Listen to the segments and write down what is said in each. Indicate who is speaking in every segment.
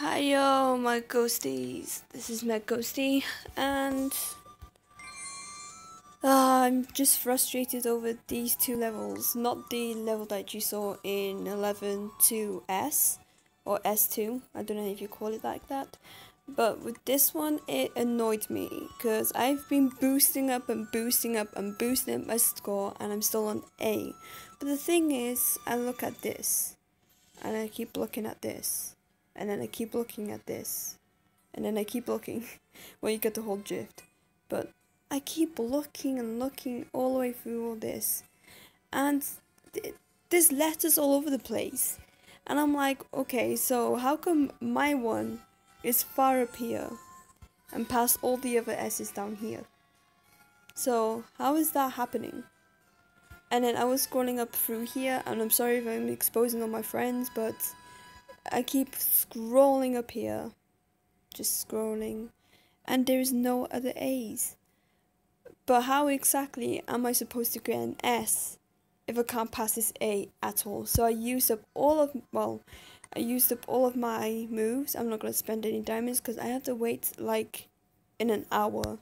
Speaker 1: Hiyo, my ghosties. This is Meg Ghosty, and I'm just frustrated over these two levels. Not the level that you saw in 11 to S or S2. I don't know if you call it like that. But with this one, it annoyed me because I've been boosting up and boosting up and boosting up my score, and I'm still on A. But the thing is, I look at this, and I keep looking at this, and then I keep looking at this, and then I keep looking. Well, you get the whole drift. But I keep looking and looking all the way through all this, and there's letters all over the place. And I'm like, okay, so how come my one is far up here and past all the other S's down here? So how is that happening? And then I was scrolling up through here, and I'm sorry if I'm exposing all my friends, but I keep scrolling up here, just scrolling, and there's no other A's. But how exactly am I supposed to get an S if I can't pass this A at all? So I used up all of my moves. I'm not gonna spend any diamonds because I have to wait like in an hour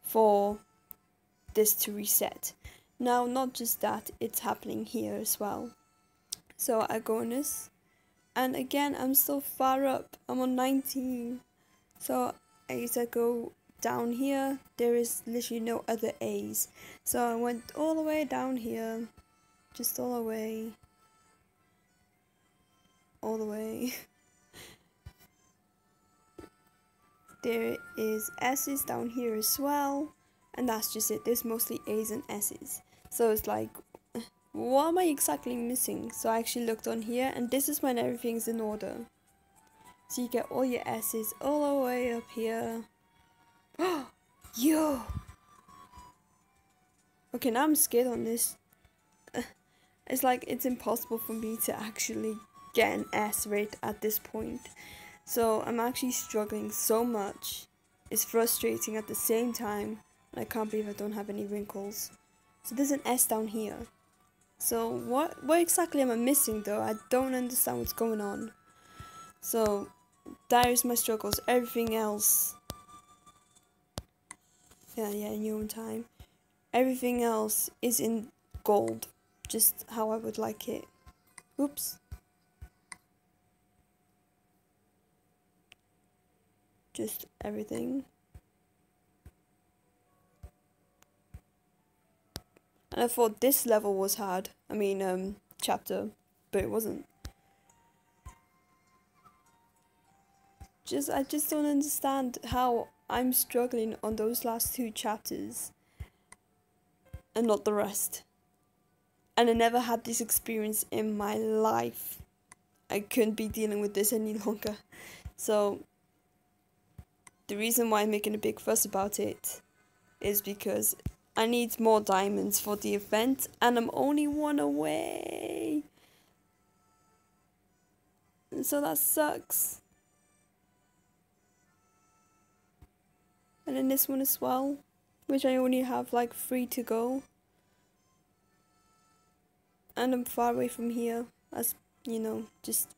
Speaker 1: for this to reset. Now, not just that, it's happening here as well. So I go on this, and again, I'm still far up. I'm on 19. So as I go down here, there is literally no other A's. So I went all the way down here, just all the way, all the way. There is S's down here as well, and that's just it. There's mostly A's and S's. So it's like, what am I exactly missing? So I actually looked on here, and this is when everything's in order. So you get all your S's all the way up here. Yo! Okay, now I'm scared on this. It's like it's impossible for me to actually get an S rate at this point. So I'm actually struggling so much. It's frustrating at the same time. I can't believe I don't have any wrinkles. So there's an S down here. So what exactly am I missing though? I don't understand what's going on. So that is my struggles. Everything else. Yeah, in your own time. Everything else is in gold. Just how I would like it. Oops. Just everything. And I thought this level was hard. I mean, chapter, but it wasn't. I just don't understand how I'm struggling on those last two chapters and not the rest. And I never had this experience in my life. I couldn't be dealing with this any longer. So the reason why I'm making a big fuss about it is because I need more diamonds for the event, and I'm only one away. And so that sucks. And then this one as well, which I only have like 3 to go. And I'm far away from here, as you know, just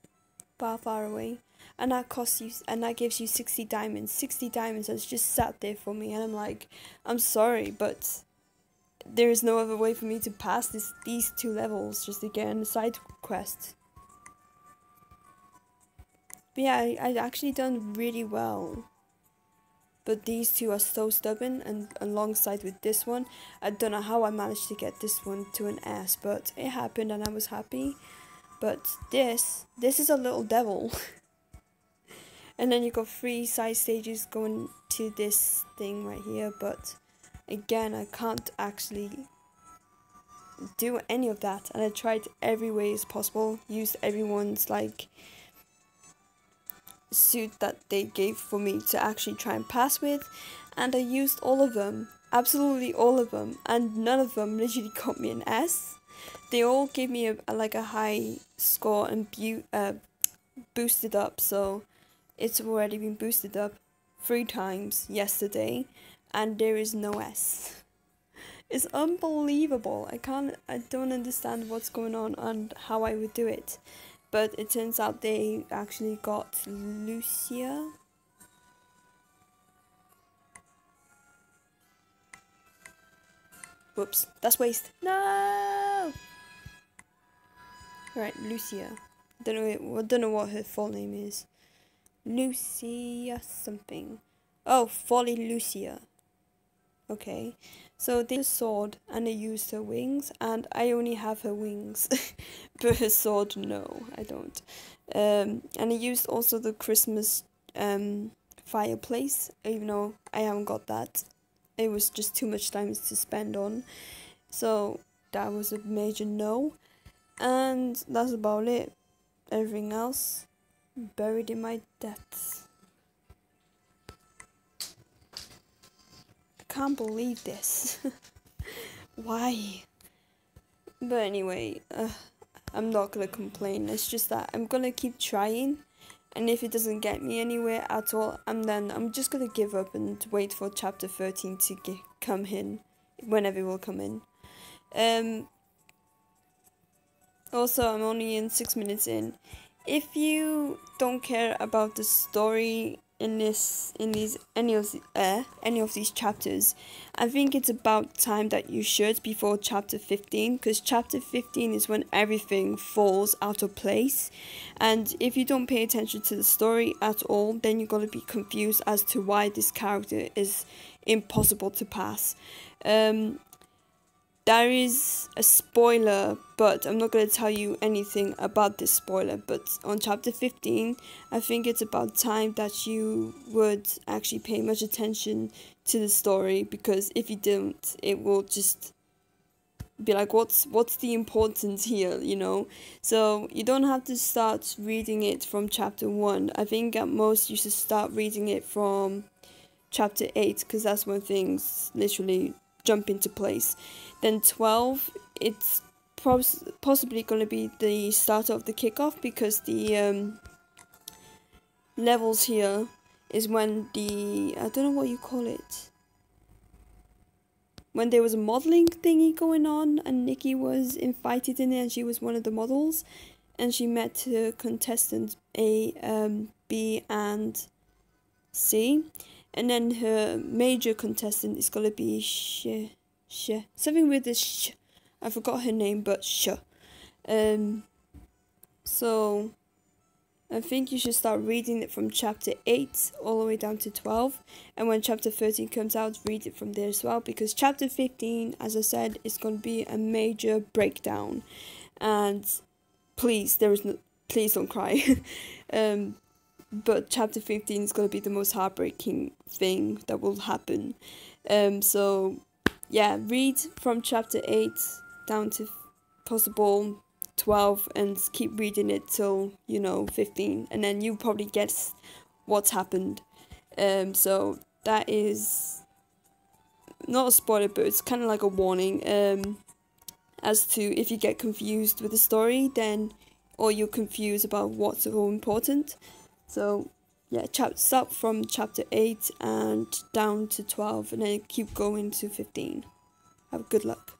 Speaker 1: far away. And that costs you, and that gives you 60 diamonds. 60 diamonds has just sat there for me, and I'm like, I'm sorry, but there is no other way for me to pass these 2 levels just to get on the side quest. But yeah, I actually done really well. But these 2 are so stubborn, and alongside with this one, I don't know how I managed to get this one to an S, but it happened and I was happy. But this is a little devil. And then you got 3 side stages going to this thing right here, but again, I can't actually do any of that. And I tried every way as possible, used everyone's like suit that they gave for me to actually try and pass with, and I used all of them, absolutely all of them, and none of them literally got me an S. They all gave me a high score and boosted up, so it's already been boosted up 3 times yesterday, and there is no S. It's unbelievable. I don't understand what's going on and how I would do it. but it turns out they actually got Lucia. Whoops, that's waste. No! Right, Lucia. Don't know what her full name is. Lucia something. Oh, Folly Lucia. Okay, so they used a sword and they used her wings, and I only have her wings, but her sword, no, I don't. And I used also the Christmas fireplace, even though I haven't got that. It was just too much time to spend on, so that was a major no. And that's about it. Everything else buried in my depths. I can't believe this. Why? But anyway, I'm not gonna complain. It's just that I'm gonna keep trying, and if it doesn't get me anywhere at all, I'm just gonna give up and wait for chapter 13 to come in, whenever it will come in. Also, I'm only in 6 minutes in. If you don't care about the story in any of these chapters, I think it's about time that you should before chapter 15, because chapter 15 is when everything falls out of place, and if you don't pay attention to the story at all, then you're gonna be confused as to why this character is impossible to pass. There is a spoiler, but I'm not going to tell you anything about this spoiler. But on chapter 15, I think it's about time that you would actually pay much attention to the story, because if you don't, it will just be like, what's the importance here, you know? So you don't have to start reading it from chapter 1. I think at most you should start reading it from chapter 8, because that's when things literally jump into place. Then 12, it's possibly going to be the start of the kickoff, because the levels here is when I don't know what you call it, when there was a modelling thingy going on and Nikki was invited in it and she was one of the models, and she met her contestants A, B and C, and then her major contestant is going to be something with this I forgot her name, but so I think you should start reading it from chapter 8 all the way down to 12, and when chapter 13 comes out, read it from there as well, because chapter 15, as I said, is going to be a major breakdown, and please don't cry. But chapter 15 is going to be the most heartbreaking thing that will happen. So yeah, read from chapter 8 down to possible 12 and keep reading it till 15, and then you probably guess what's happened. So that is not a spoiler, but it's kind of like a warning as to if you get confused with the story, then, or you're confused about what's so important. So yeah, start from chapter 8 and down to 12, and then keep going to 15. Have good luck.